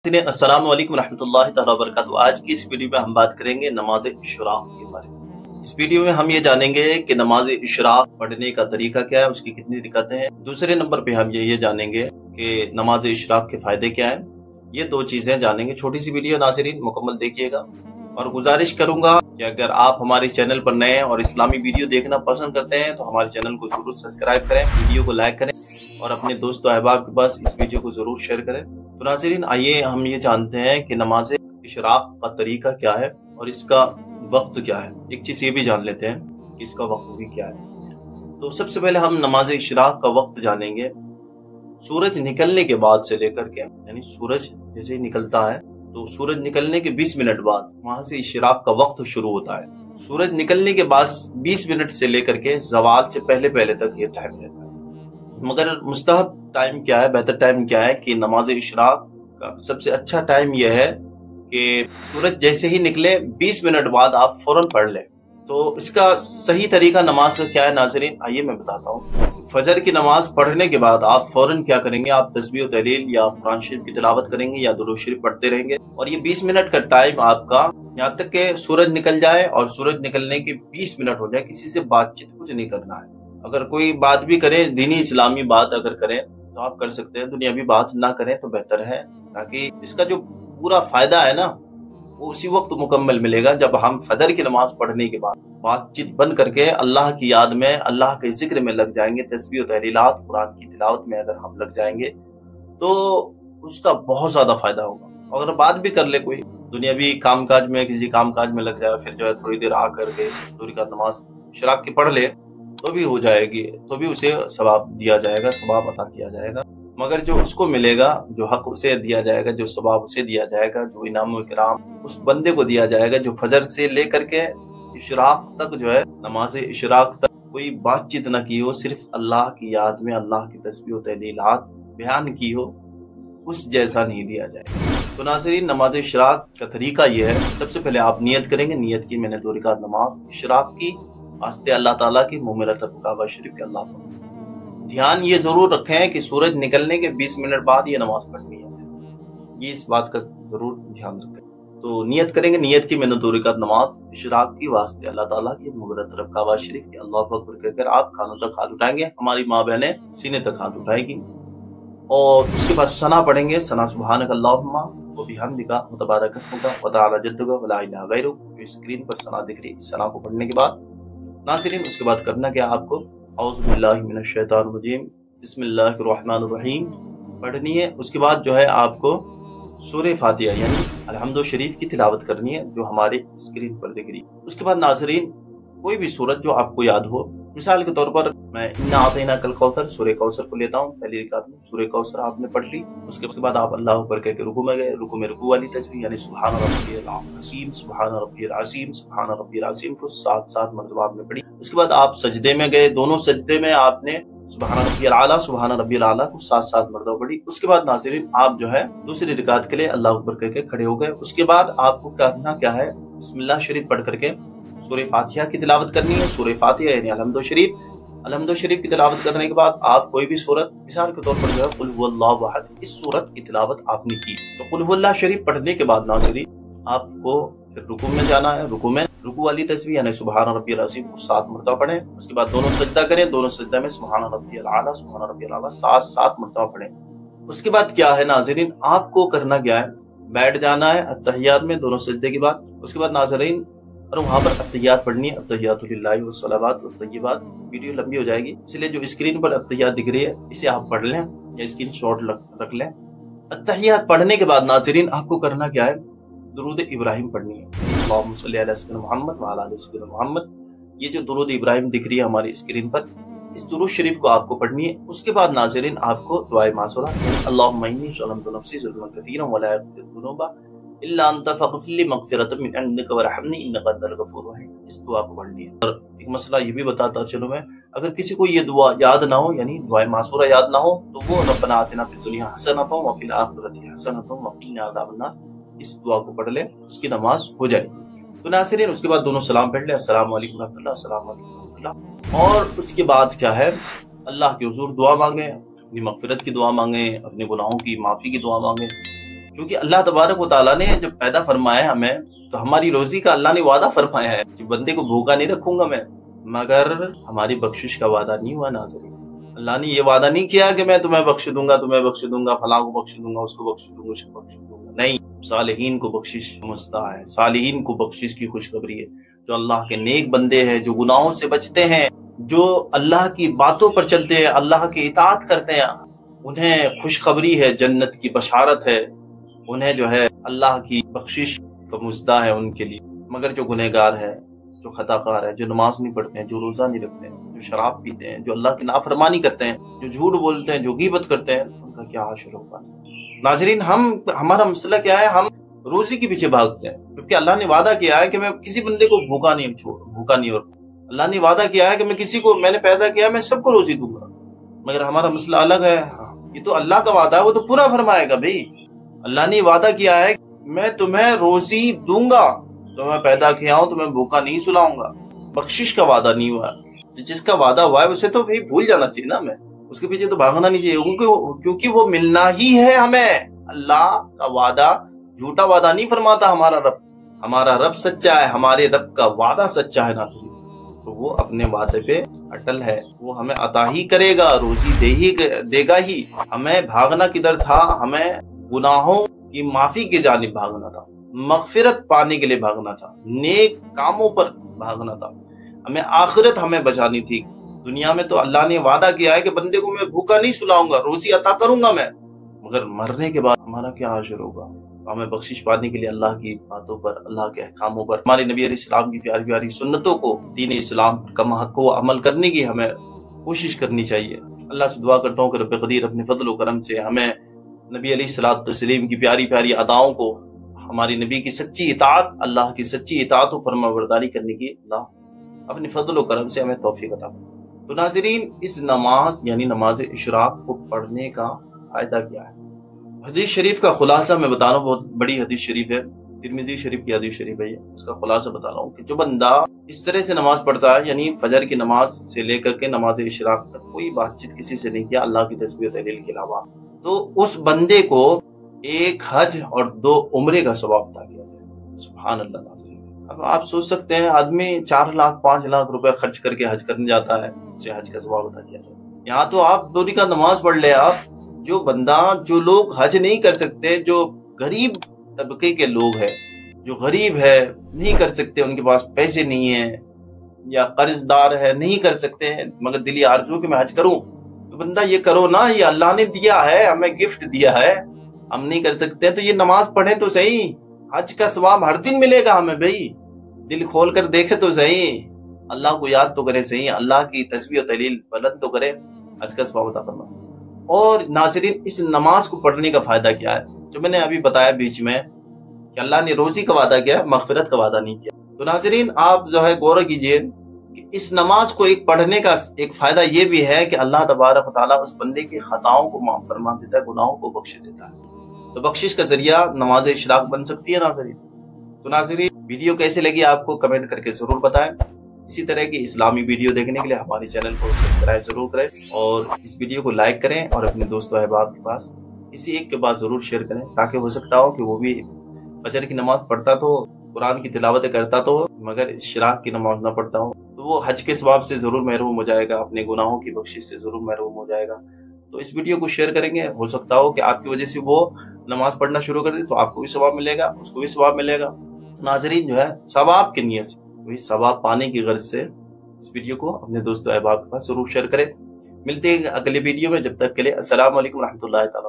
अस्सलाम वालेकुम रहमतुल्लाहि तआला वबरकातुहू। आज की इस वीडियो में हम बात करेंगे नमाज इशराक के बारे में। इस वीडियो में हम ये जानेंगे कि नमाज इशराक पढ़ने का तरीका क्या है, उसकी कितनी रकातें हैं। दूसरे नंबर पे हम ये जानेंगे कि नमाज इशराक के फायदे क्या हैं। ये दो चीजें जानेंगे। छोटी सी वीडियो नाज़रीन मुकम्मल देखिएगा और गुजारिश करूंगा कि अगर आप हमारे चैनल पर नए हैं और इस्लामी वीडियो देखना पसंद करते हैं तो हमारे चैनल को जरूर सब्सक्राइब करें, वीडियो को लाइक करें और अपने दोस्तों अहबाब के पास इस वीडियो को जरूर शेयर करें। तो नाज़रीन आइए हम ये जानते हैं कि नमाज इशराक का तरीका क्या है और इसका वक्त क्या है। एक चीज ये भी जान लेते हैं कि इसका वक्त भी क्या है। तो सबसे पहले हम नमाज इशराक का वक्त जानेंगे। सूरज निकलने के बाद से लेकर के, यानी सूरज जैसे ही निकलता है तो सूरज निकलने के 20 मिनट बाद वहां से इशराक का वक्त शुरू होता है। सूरज निकलने के बाद 20 मिनट से लेकर के ज़वाल से पहले पहले तक ये टाइम रहता है। मगर मुस्तहब टाइम क्या है, बेहतर टाइम क्या है कि नमाज इशराक का सबसे अच्छा टाइम यह है कि सूरज जैसे ही निकले 20 मिनट बाद आप फौरन पढ़ लें। तो इसका सही तरीका नमाज का क्या है नाज़रीन, आइए मैं बताता हूँ। फजर की नमाज पढ़ने के बाद आप फौरन क्या करेंगे, आप तस्बीह तहलील या कुरान शरीफ की तिलावत करेंगे या दुरूद शरीफ पढ़ते रहेंगे। और ये 20 मिनट का टाइम आपका यहाँ तक कि सूरज निकल जाए और सूरज निकलने के 20 मिनट हो जाए, किसी से बातचीत कुछ नहीं करना है। अगर कोई बात भी करें, दीनी इस्लामी बात अगर करें तो आप कर सकते हैं, दुनियावी बात ना करें तो बेहतर है, ताकि इसका जो पूरा फायदा है ना वो उसी वक्त मुकम्मल मिलेगा जब हम फजर की नमाज पढ़ने के बाद बातचीत बंद करके अल्लाह की याद में, अल्लाह के जिक्र में लग जाएंगे, तस्बीह और तहलीलात कुरान की तिलावत में अगर हम लग जाएंगे तो उसका बहुत ज्यादा फायदा होगा। अगर बात भी कर ले कोई दुनियावी कामकाज में, किसी कामकाज में लग जाए, फिर जो है थोड़ी देर आकर के दूरी का नमाज इशराक की पढ़ ले तो भी हो जाएगी, तो भी उसे सवाब दिया जाएगा, सवाब अता किया जाएगा। मगर जो उसको मिलेगा, जो हक उसे दिया जाएगा, जो सवाब उसे दिया जाएगा, जो इनाम इकराम उस बंदे को दिया जाएगा जो फजर से लेकर के इशराक तक जो है, नमाज इशराक तक कोई बातचीत न की हो, सिर्फ अल्लाह की याद में अल्लाह की तस्बीह तहलीलात बयान की हो, उस जैसा नहीं दिया जाएगा। तो नाज़रीन नमाज इशराक का तरीका यह है, सबसे पहले आप नियत करेंगे। नियत की मैंने 2 रकात नमाज इशराक की वास्ते अल्लाह ताला की, मुमिरत काबा शरीफ के अल्लाह ताला। ध्यान ये जरूर रखें कि सूरज निकलने के 20 मिनट बाद ये नमाज पढ़नी है, ये इस बात का जरूर ध्यान रखें। तो नियत करेंगे। नियत की मैंने 2 रकात नमाज इशराक की वास्ते अल्लाह ताला की, मुमिरत काबा शरीफ के अल्लाह अकबर कहकर आप कानों तक हाथ उठाएंगे। हमारी माँ बहनें सीने तक हाथ उठाएगी और उसके बाद सना पढ़ेंगे। सना सुभानक अल्लाहुम्मा व बिहम्दिका व तबारक अस्मुका व तआला जद्दुका व ला इलाहा गैरुक। स्क्रीन पर सना दिख रही है। इस सना को पढ़ने के बाद नाज़रीन उसके बाद करना क्या, आपको औज़ु बिल्लाहि मिनश शैतानिर रजीम बिस्मिल्लाहिर रहमानिर रहीम पढ़नी है। उसके बाद जो है आपको सूरह फातिहा यानी अलहम्दु शरीफ की तिलावत करनी है, जो हमारे स्क्रीन पर दिख रही है। उसके बाद नाज़रीन कोई भी सूरत जो आपको याद हो, मिसाल के तौर पर मैं इन्ना आतैना कल कौसर सूरह कौसर को लेता हूँ। पहली रकात में सूरह कौसर आपने पढ़ ली। उसके बाद आप अल्लाह अकबर कह के रुकू में गए। रुकू में रुकू वाली तस्बीह यानी सुभान रब्बियल अज़ीम, सुभान रब्बियल अज़ीम, सुभान रब्बियल अज़ीम को 7 मरतबा आपने पढ़ी। उसके बाद आप सजदे में गए। दोनों सजदे में आपने सुभान रब्बियल आला, सुभान रब्बियल आला को 7 मरतबा पढ़ी। उसके बाद नाज़रीन आप जो है दूसरी रकात के लिए अल्लाह अकबर कह के खड़े हो गए। उसके बाद आपको करना क्या है, बिस्मिल्लाह शरीफ पढ़ करके सूरह फातिहा की तिलावत करनी है। सूरह फातिहा यानी अलहम्दु शरीफ, अलहम्दु शरीफ की तिलावत करने के बाद आप कोई भी सूरत, मिसाल के तौर पर जो है कुल हुवल्लाहु अहद, इस सूरत की तिलावत आपने की। तो कुल हुवल्लाह शरीफ पढ़ने के बाद नाज़रीन आपको फिर रुकू में जाना है। रुकू में रुकू वाली तस्बीह यानी सुभान रब्बियल अज़ीम को 7 मरतबा पढ़ें। उसके बाद दोनों सजदा करें। दोनों सजदा में सुभान रब्बियल आला, सुभान रब्बियल आला 7 मरतबा पढ़ें। उसके बाद क्या है नाज़रीन, आपको करना क्या है, बैठ जाना है अत्तहियात में दोनों सजदे के बाद। उसके बाद नाज़रीन और वहाँ पर अत्तहियात पढ़नी है। अत्तहियातु लिल्लाहि व सलावात व तय्यिबात। वीडियो लंबी हो जाएगी, इसलिए जो स्क्रीन पर अत्तहियात दिख रही है इसे आप पढ़ लें या स्क्रीनशॉट रख लें। अत्तहियात पढ़ने के बाद नाज़रीन आपको करना क्या है, दुरूद इब्राहिम पढ़नी है। अल्लाहुम्मा सल्ली अला सय्यिदना मुहम्मद व अला आलि सय्यिदना मुहम्मद। ये जो दुरूद इब्राहिम दिख रही है हमारी स्क्रीन पर, इस दुरूद शरीफ को आपको पढ़नी है। उसके बाद नाज़रीन आपको दुआए मासूरा अल्लाहुम्मा इन्नी ज़लमतु नफ्सी ज़ुल्मन कसीरन व ला यग़फिरु ज़ुनूबा इल्ला अंता फ़ग़फ़िर मग़फ़िरतम मिन इंदिका वरहमनी इन्नका अंतल गफ़ूरुर रहीम, इस दुआ को पढ़नी है। और एक मसला ये भी बताता चलो मैं, अगर किसी को ये दुआ याद ना हो, यानी दुआए मासूरा याद ना हो, तो वो रब्बना आतिना फ़िद दुनिया हसनतन व फ़िल आखिरति हसनतन व क़िना अज़ाबन्नार, इस दुआ को पढ़ ले, उसकी नमाज हो जाएगी। तो नाज़रीन उसके बाद दोनों सलाम पढ़ ले, अस्सलाम वालेकुम रहमतुल्लाह, अस्सलाम वालेकुम रहमतुल्लाह। और उसके बाद क्या है, अल्लाह के हुज़ूर दुआ मांगे, अपनी मग़फ़िरत की दुआ मांगे, अपने गुनाहों की माफ़ी की दुआ मांगे। کیونکہ اللہ تبارک و تعالیٰ نے جب پیدا فرمایا ہمیں تو ہماری روزی کا اللہ نے وعدہ فرمایا ہے کہ بندے کو بھوکا نہیں رکھوں گا میں، مگر ہماری بخشش کا وعدہ نہیں ہوا ناظرین۔ اللہ نے یہ وعدہ نہیں کیا کہ میں تمہیں بخش دوں گا، تمہیں بخش دوں گا، فلاں کو بخش دوں گا، اس کو بخش دوں گا، اس کو بخش دوں گا، نہیں۔ صالحین کو بخشش مستع ہے، صالحین کو بخشش کی خوشخبری ہے۔ جو اللہ کے نیک بندے ہیں، جو گناہوں سے بچتے ہیں، جو اللہ کی باتوں پر چلتے ہیں، اللہ کی اطاعت کرتے ہیں، انہیں خوشخبری ہے، جنت کی بشارت ہے، انہیں جو ہے اللہ کی بخشش کا مزدہ ہے ان کے لیے۔ مگر جو گنہگار ہے، جو خطا کار ہے، جو نماز نہیں پڑھتے ہیں، جو روزہ نہیں رکھتے ہیں، جو شراب پیتے ہیں، جو اللہ کی نافرمانی کرتے ہیں، جو جھوٹ بولتے ہیں، جو غیبت کرتے ہیں، ان کا کیا حشر ہوگا۔ ناظرین، ہمارا مسئلہ کیا ہے؟ ہم روزی کے پیچھے بھاگتے ہیں، کیونکہ اللہ نے وعدہ کیا ہے کہ میں کسی بندے کو بھوکا نہیں رکھوں۔ اللہ نے وعدہ کیا ہے کہ میں کسی کو میں نے پیدا کیا میں سب کو روزی دوں گا، مگر ہمارا مسئلہ الگ ہے۔ یہ تو اللہ کا وعدہ ہے، وہ تو پورا فرمائے گا بھائی۔ اللہ نے وعدہ کیا ہے میں تمہیں روزی دوں گا، تمہیں پیدا کیا ہوں، تمہیں بھوکا نہیں سلاؤں گا۔ بخشش کا وعدہ نہیں ہوا، جس کا وعدہ ہوا ہے اسے تو بھول جانا چاہیے نا، ہمیں اس کے پیچھے تو بھاگنا نہیں چاہیے، کیونکہ وہ ملنا ہی ہے ہمیں۔ اللہ کا وعدہ جھوٹا وعدہ نہیں فرماتا ہمارا رب سچا ہے، ہمارے رب کا وعدہ سچا ہے ناظرین۔ تو وہ اپنے وعدے پہ اٹل ہے، وہ ہمیں عطا ہی کرے گا، روزی دے گا ہی۔ ہمیں بھاگنا کدھر تھا؟ ہمیں گناہوں کی معافی کی جانب بھاگنا تھا، مغفرت پانے کے لیے بھاگنا تھا، نیک کاموں پر بھاگنا تھا، ہمیں بچانی تھی۔ دنیا میں تو اللہ نے وعدہ کیا ہے کہ بندے کو میں بھوکا نہیں سلاؤں گا، روزی عطا کروں گا میں، مگر مرنے کے بعد ہمارا کیا حشر ہوگا؟ ہمیں بخشش پانے کے لیے اللہ کی باتوں پر، اللہ کے احکاموں پر، ہمارے نبی علیہ السلام کی پیاری پیاری سنتوں کو، دین اسلام کا حق کو عمل کرنے کی ہمیں کوشش کرنی چاہیے۔ اللہ سے دعا کرتا ہوں کہ رب قدیر اپنے فضل و کرم سے ہمیں نبی علیہ الصلوۃ والتسلیم کی پیاری پیاری اداؤں کو، ہماری نبی کی سچی اطاعت، اللہ کی سچی اطاعت و فرما برداری کرنے کی اللہ اپنے فضل و کرم سے ہمیں توفیق عطا فرمائے۔ تو ناظرین، اس نماز یعنی نماز اشراق کو پڑھنے کا فائدہ کیا ہے؟ حدیث شریف کا خلاصہ میں بتا رہا ہوں، بہت بڑی حدیث شریف ہے، ترمذی شریف کی حدیث شریف ہے یہ، اس کا خلاصہ بتا رہا ہوں کہ جو بندہ اس طرح سے نماز پڑھتا ہے، یعنی فجر کی نماز سے لے کر کے نماز اشراق تک کوئی بات چیت کسی سے نہیں کیا اللہ کی تسبیح و تحلیل کے علاوہ، تو اس بندے کو ایک حج اور 2 عمرے کا ثواب عطا کیا جائے۔ سبحان اللہ ناظرین۔ اب آپ سوچ سکتے ہیں، آدمی 4 لاکھ 5 لاکھ روپے خرچ کر کے حج کرنے جاتا ہے، اسے حج کا ثواب عطا کیا جائے۔ یہاں تو آپ 2 رکعت نماز پڑھ لے آپ۔ جو لوگ حج نہیں کر سکتے، جو غریب طبقے کے لوگ ہیں، جو غریب ہے، نہیں کر سکتے، ان کے پاس پیسے نہیں ہیں، یا قرض دار ہے، نہیں کر سکتے ہیں، مگر دلی آرزو کہ میں حج کروں، تو بندہ یہ کرو نا، یہ اللہ نے دیا ہے، ہمیں گفٹ دیا ہے، ہم نہیں کر سکتے تو یہ نماز پڑھیں تو صحیح، حج کا ثواب ہر دن ملے گا ہمیں بھائی، دل کھول کر دیکھے تو صحیح، اللہ کو یاد تو کرے صحیح، اللہ کی تسبیح و تحلیل بلند تو کرے، حج کا ثواب عطا فرمائے۔ اور ناظرین، اس نماز کو پڑھنے کا فائدہ کیا ہے؟ جو میں نے ابھی بتایا بیچ میں کہ اللہ نے روزی کا وعدہ کیا، مغفرت کا وعدہ نہیں کیا۔ تو ناظرین، آپ جو ہے غور کیجئے کہ اس نماز کو ایک پڑھنے کا ایک فائدہ یہ بھی ہے کہ اللہ تبارک و تعالیٰ اس بندے کی خطاؤں کو معاف فرما دیتا ہے، گناہوں کو بخش دیتا ہے۔ تو بخشش کا ذریعہ نماز اشراق بن سکتی ہے ناظرین۔ تو ناظرین، ویڈیو کیسے لگی آپ کو کمنٹ کر کے ضرور بتائیں۔ اسی طرح کی اسلامی ویڈیو دیکھنے کے لیے ہمارے چینل کو سبسکرائب ضرور کریں، اور اس ویڈیو کو لائک کریں، اور اپنے دوست و احباب کے پاس کسی ایک کے پاس ضرور شیئر کریں، تاکہ ہو سکتا ہو کہ وہ بھی فجر کی نماز پڑھتا تو، قرآن کی تلاوت کرتا تو، مگر اشراق کی نماز نہ پڑھتا ہو، تو وہ حج کے ثواب سے ضرور محروم ہو جائے گا، اپنے گناہوں کی بخشش سے ضرور محروم ہو جائے گا۔ تو اس ویڈیو کو شیئر کریں گے، ہو سکتا ہو کہ آپ کی وجہ سے وہ نماز پڑھنا شروع کر دے، تو آپ کو بھی ثواب ملے گا، اس کو بھی ثواب ملے گا۔ ناظرین، جو ہے ثواب کی نیت سے، وہی ثواب پانے کی غرض سے اس ویڈیو کو اپنے دوست و احباب کے پاس ضرور شیئر کریں۔ ملتے ہیں اگلے ویڈیو میں، جب تک کے لیے السلام علیکم ورحمۃ اللہ تعالیٰ۔